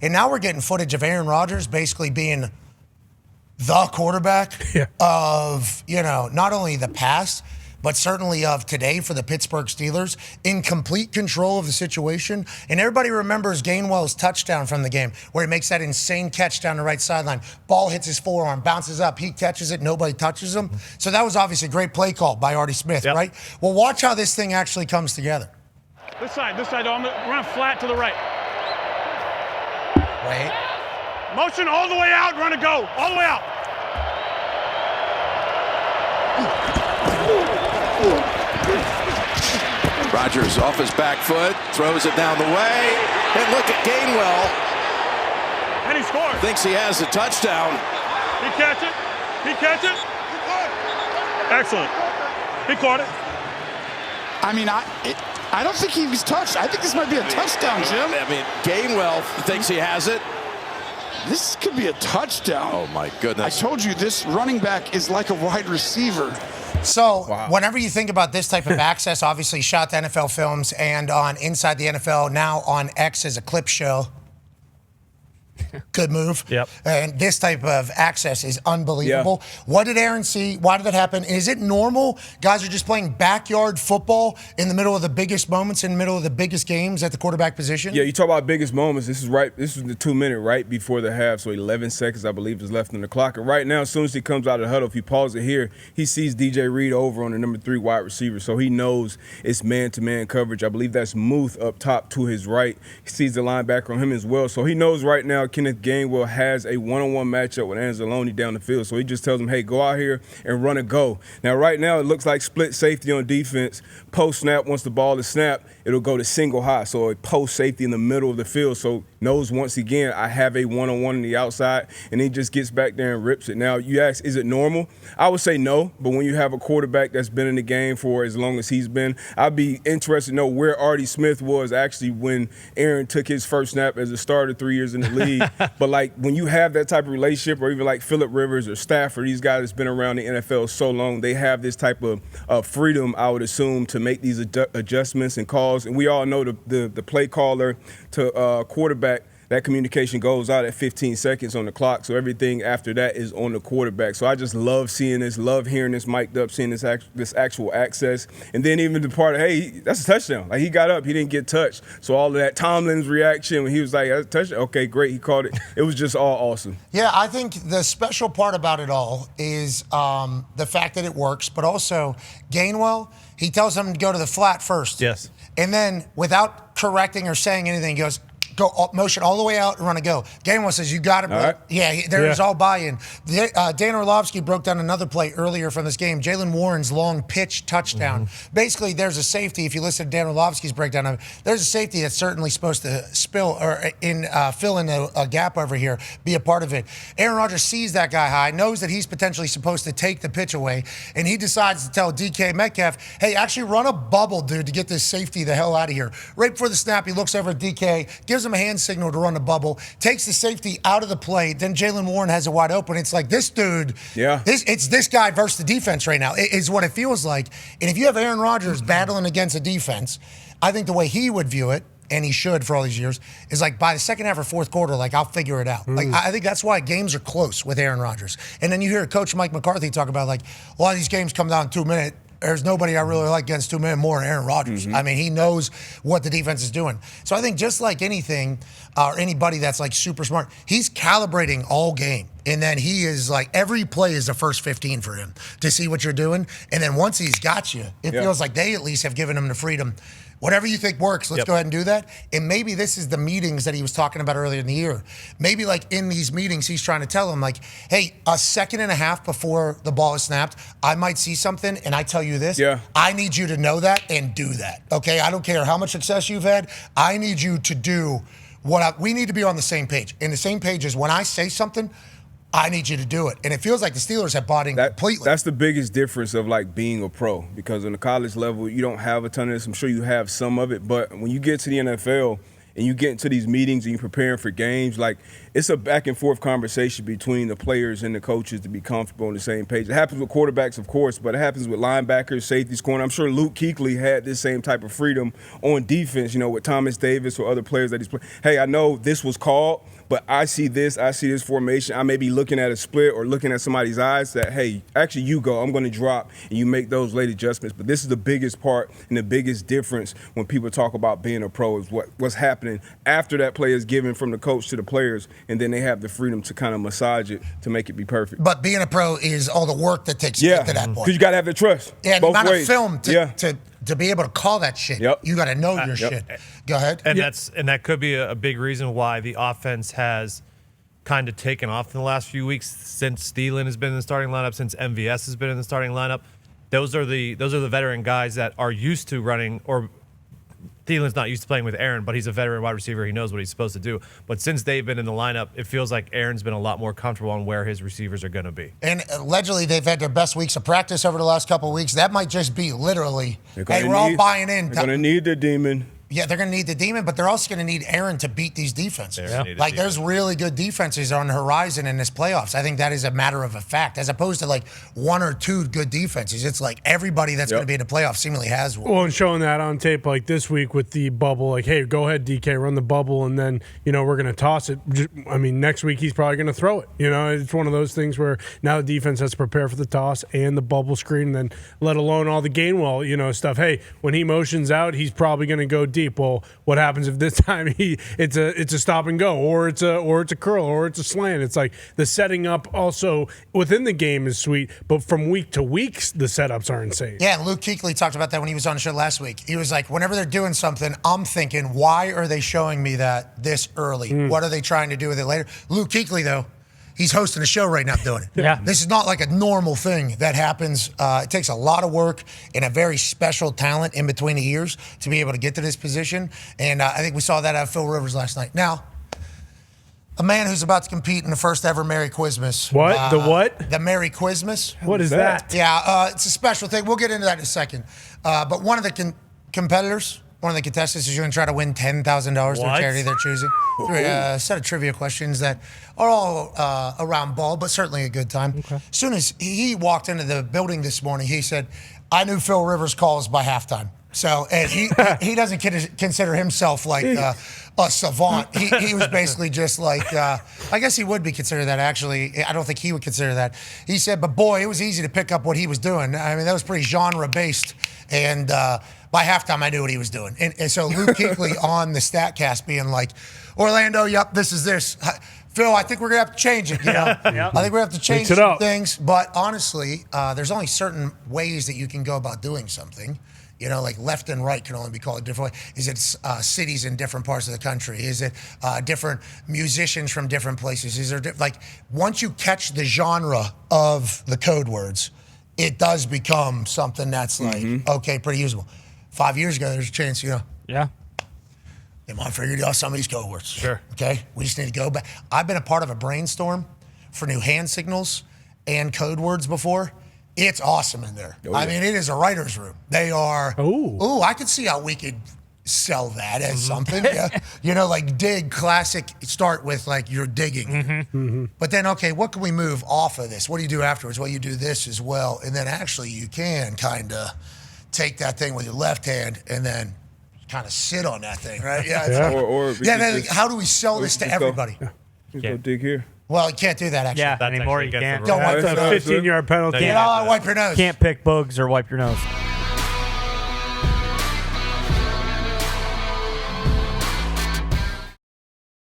And now we're getting footage of Aaron Rodgers basically being the quarterback of, not only the past, but certainly of today for the Pittsburgh Steelers, in complete control of the situation. And everybody remembers Gainwell's touchdown from the game, where he makes that insane catch down the right sideline. Ball hits his forearm, bounces up, he catches it, nobody touches him. So that was obviously a great play call by Artie Smith, right? Well, watch how this thing actually comes together. This side, I'm gonna run flat to the right. Wait. Motion all the way out, run a go, all the way out. Rodgers off his back foot, throws it down the way, and look at Gainwell. And he scores. Thinks he has a touchdown. He catch it. He catch it. Excellent. He caught it. I mean, I don't think he was touched. I think this might be a touchdown, Jim. I mean, Gainwell thinks he has it. This could be a touchdown. Oh, my goodness. I told you, this running back is like a wide receiver. So whenever you think about this type of access, obviously shot to NFL Films and on Inside the NFL, now on X as a clip show. Good move. Yep. And this type of access is unbelievable. Yeah. What did Aaron see? Why did that happen? Is it normal? Guys are just playing backyard football in the middle of the biggest moments, in the middle of the biggest games at the quarterback position? Yeah, you talk about biggest moments. This is the 2 minute right before the half, so 11 seconds, I believe, is left on the clock. And right now, as soon as he comes out of the huddle, if he pauses it here, he sees DJ Reed over on the number 3 wide receiver. So he knows it's man-to-man coverage. I believe that's Muth up top to his right. He sees the linebacker on him as well. So he knows right now Kenneth Gainwell has a one-on-one matchup with Anzalone down the field. So he just tells him, hey, go out here and run a go. Now, right now, it looks like split safety on defense. Post-snap, once the ball is snapped, it'll go to single high. So a post safety in the middle of the field. So knows once again, I have a one-on-one on the outside, and he just gets back there and rips it. Now, you ask, is it normal? I would say no, but when you have a quarterback that's been in the game for as long as he's been, I'd be interested to know where Artie Smith was actually when Aaron took his first snap as a starter 3 years in the league. But, like, when you have that type of relationship, or even like Phillip Rivers or Stafford, these guys that's been around the NFL so long, they have this type of freedom, I would assume, to make these adjustments and calls. And we all know the play caller to quarterback, that communication goes out at 15 seconds on the clock, so everything after that is on the quarterback. So I just love seeing this, love hearing this mic'd up, seeing this actual access. And then even the part of, hey, that's a touchdown. Like, he got up, he didn't get touched. So all of that, Tomlin's reaction when he was like, that's a touchdown. Okay, great, he caught it. It was just all awesome. Yeah, I think the special part about it all is the fact that it works, but also Gainwell, he tells him to go to the flat first. Yes. And then without correcting or saying anything, he goes, go motion all the way out and run a go. Gainwell says, you got it, bro. Right. Yeah, there's all buy-in. Dan Orlovsky broke down another play earlier from this game, Jaylen Warren's long pitch touchdown. Mm-hmm. Basically, there's a safety. If you listen to Dan Orlovsky's breakdown of it, there's a safety that's certainly supposed to fill in a gap over here, be a part of it. Aaron Rodgers sees that guy high, knows that he's potentially supposed to take the pitch away, and he decides to tell DK Metcalf, hey, actually run a bubble, dude, to get this safety the hell out of here. Right before the snap, he looks over at DK, gives him a hand signal to run the bubble, takes the safety out of the play, then Jaylen Warren has it wide open. It's like, this dude, it's this guy versus the defense right now, is what it feels like. And if you have Aaron Rodgers battling against a defense, I think the way he would view it, and he should for all these years, is like by the second half or fourth quarter, like, I'll figure it out. Like, I think that's why games are close with Aaron Rodgers. And then you hear Coach Mike McCarthy talk about, like, a lot of these games come down 2 minutes. There's nobody I really like against 2 minutes more than Aaron Rodgers. I mean, he knows what the defense is doing. So I think just like anything, or anybody that's like super smart, he's calibrating all game. And then he is like, every play is the first 15 for him to see what you're doing. And then once he's got you, it feels like they at least have given him the freedom. Whatever you think works, let's go ahead and do that. And maybe this is the meetings that he was talking about earlier in the year. Maybe like in these meetings, he's trying to tell him like, hey, a second and a half before the ball is snapped, I might see something and I tell you this. I need you to know that and do that. Okay, I don't care how much success you've had. I need you to do we need to be on the same page. And the same page is when I say something, I need you to do it. And it feels like the Steelers have bought in completely. That's the biggest difference of like being a pro, because on the college level, you don't have a ton of this. I'm sure you have some of it, but when you get to the NFL, and you get into these meetings and you're preparing for games, like it's a back and forth conversation between the players and the coaches to be comfortable on the same page. It happens with quarterbacks, of course, but it happens with linebackers, safeties, corner. I'm sure Luke Kuechly had this same type of freedom on defense, with Thomas Davis or other players that he's playing. Hey, I know this was called, but I see this formation. I may be looking at a split or looking at somebody's eyes that, hey, actually you go, I'm going to drop, and you make those late adjustments. But this is the biggest part and the biggest difference when people talk about being a pro is what's happening after that play is given from the coach to the players, and then they have the freedom to kind of massage it to make it be perfect. But being a pro is all the work that takes to get to that point. Because you got to have the trust. Yeah, both the amount ways. of film to be able to call that shit. Yep. You got to know your shit. Go ahead. And that could be a big reason why the offense has kind of taken off in the last few weeks since Thielen has been in the starting lineup, since MVS has been in the starting lineup. Those are the veteran guys that are used to running, or Thielen's not used to playing with Aaron, but he's a veteran wide receiver. He knows what he's supposed to do. But since they've been in the lineup, it feels like Aaron's been a lot more comfortable on where his receivers are going to be. And allegedly, they've had their best weeks of practice over the last couple of weeks. That might just be literally, hey, we're all buying in. They're going to need the demon. Yeah, they're going to need the demon, but they're also going to need Aaron to beat these defenses. There's really good defenses on the horizon in this playoffs. I think that is a matter of a fact, as opposed to like one or two good defenses. It's like everybody that's going to be in the playoffs seemingly has one. Well, and showing that on tape like this week with the bubble, like, hey, go ahead, DK, run the bubble, and then, we're going to toss it. Next week he's probably going to throw it. It's one of those things where now the defense has to prepare for the toss and the bubble screen, and then let alone all the Gainwell, stuff. Hey, when he motions out, he's probably going to go deep. Well, what happens if this time it's a stop and go, or it's a curl, or it's a slant? It's like the setting up also within the game is sweet, but from week to week the setups are insane. Yeah, and Luke Kuechly talked about that when he was on the show last week. He was like, whenever they're doing something, I'm thinking, why are they showing me that this early? What are they trying to do with it later? Luke Kuechly, though, he's hosting a show right now doing it. Yeah. This is not like a normal thing that happens. It takes a lot of work and a very special talent in between the ears to be able to get to this position. And I think we saw that out of Phil Rivers last night. Now, a man who's about to compete in the first ever Merry Quizmas. What? The what? The Merry Quizmas. What is that? Yeah, it's a special thing. We'll get into that in a second. But one of the competitors, one of the contestants is going to try to win $10,000 to a charity they're choosing. Through a set of trivia questions that are all around ball, but certainly a good time. Okay. As soon as he walked into the building this morning, he said, I knew Phil Rivers calls by halftime. So, and he doesn't consider himself like a savant. He was basically just like, I guess he would be considered that, actually. I don't think he would consider that. He said, but boy, it was easy to pick up what he was doing. I mean, that was pretty genre-based. And by halftime, I knew what he was doing. And so Luke Kuechly on the StatCast being like, Orlando, yep, this is this. Phil, I think we're going to have to change it, I think we're going to have to change some things. But honestly, there's only certain ways that you can go about doing something. Like left and right can only be called a different way. Is it cities in different parts of the country? Is it different musicians from different places? Is there once you catch the genre of the code words, it does become something that's okay, pretty usable. 5 years ago, there's a chance, Yeah. They might have figured out some of these code words. Sure. Okay? We just need to go back. I've been a part of a brainstorm for new hand signals and code words before. It's awesome in there. I mean, it is a writer's room. They are. Ooh, I could see how we could sell that as something. Yeah. Like dig, classic, start with like you're digging. But then, okay, what can we move off of this? What do you do afterwards? Well, you do this as well. And then actually you can kind of take that thing with your left hand and then kind of sit on that thing, right? Yeah. How do we sell this to everybody? Just go dig here. Well, you can't do that, actually. Yeah, anymore you can't. Don't wipe the nose. 15-yard penalty. Wipe your nose. Can't pick bugs or wipe your nose.